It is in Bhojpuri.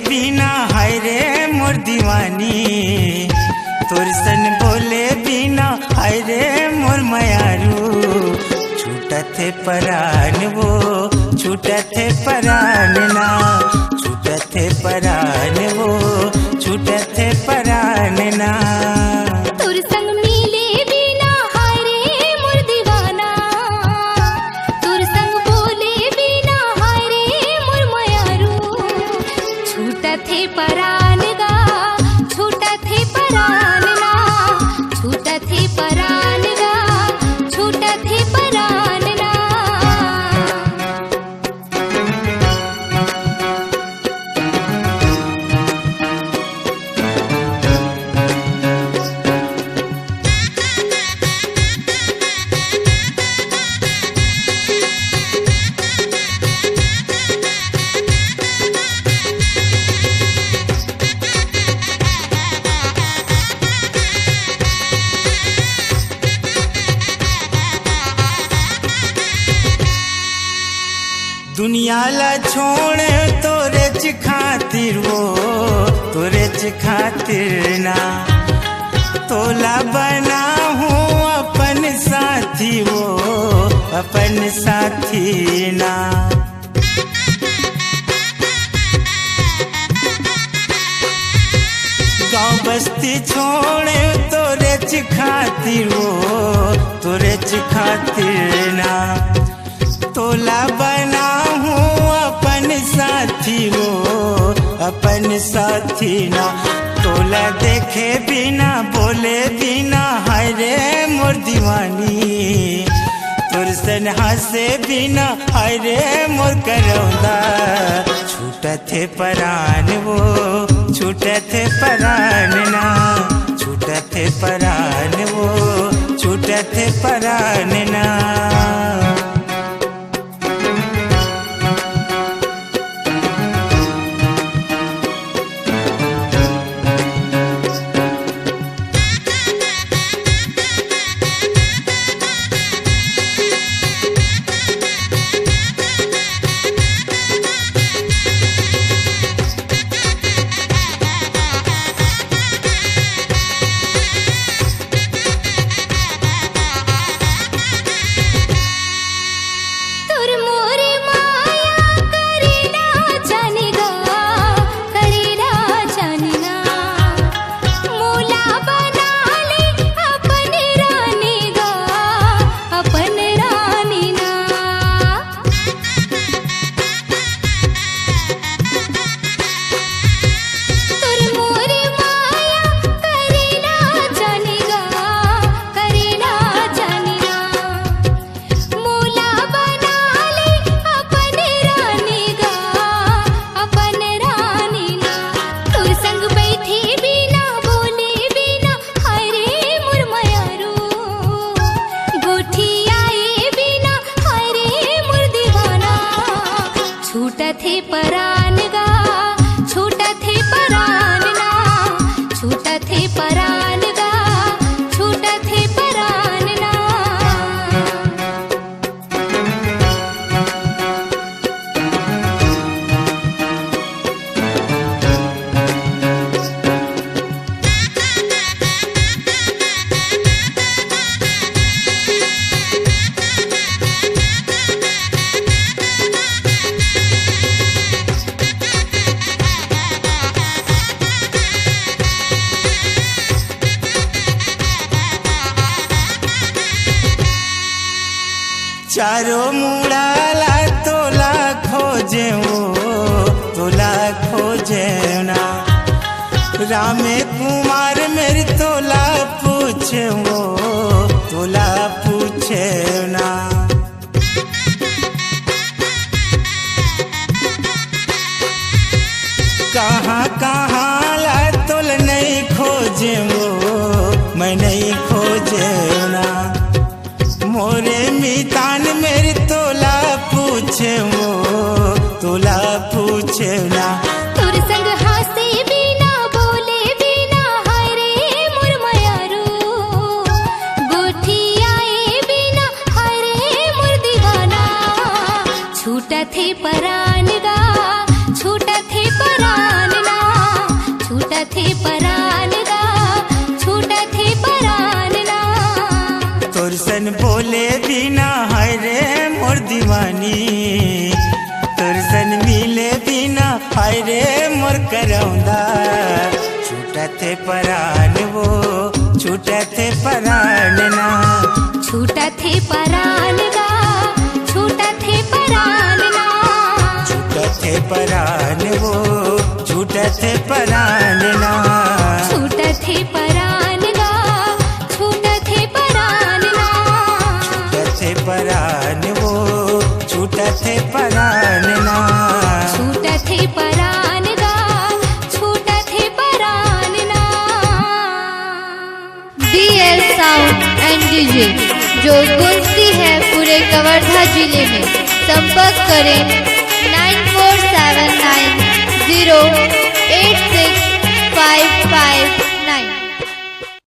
बिना हाय रे मोर दीवानी, तोर सन बोले बिना हाय रे मोर मयारू। छूटत है परान वो, छूटत है परान ना, छूटत है परान वो, छूटत है परान ना। तोर संग मिले बिना हाय रे मोर दीवाना, तोर संग बोले बिना हाय रे मोर मयारू। छूटत है परान गा, छूटत है परान ना, छूटत है परान गा, छूटत है परान ना। दुनिया ला छोड़ तोरे च खातिर वो, तोरे च खातिर ना। तोला बना हूँ अपन साथी वो, अपन साथी ना। गाँव बस्ती छोड़े तोरे च खातिर वो, तोरे च खातिर ना। तोला बना हूँ अपन साथी वो, अपन साथी ना। तोला देखे बिना बोले बिना हाय रे मोर दीवानी, तोर सन हंसे बिना हाय रे मोर करौंदा। छूटत है परान वो, छूटत है परान ना, छूटत है परान वो, छूटत है परान ना। छूटत है परान गा, छूटत है परान ना, छूटत है परान गा, छूटत है परान ना। चारों मुड़ाला तोला खोजे वो, तोला खोजे ना। रामे कुमार मेरी तोला पूछे वो, तोला पूछे ना। कहाँ कहाँ ला तोल नहीं खोजे वो, मैं नहीं खोजे ना। मोरे मितान मेरी तोला पूछे वो, तोला पूछे ना। तोर संग हासे बिना बोले बिना हाय रे मोर मयारू। गोठी आए बिना हाय रे मोर दीवाना। छूटत है परान गा, छूटत है परान सन बोले बिना हाय रे मोर दीवानी, तोर सन मिले बिना हाय रे मोर करौंदा, छूटा थे परान वो छूटा थे परान ना, छूटा थे परान गा, छूटा थे परान ना, छूटा थे परान वो छूटा थे परान ना, छूटा थे परान गा, छूटा थे परान ना, छूटा थे परान वो छूटा थे परान ना, छूटा थे परान गा, छूटा थे परान ना। DL साउंड एंड डीजे जो गूंजती है पूरे कवर्धा जिले में। संपर्क करें 9479086555।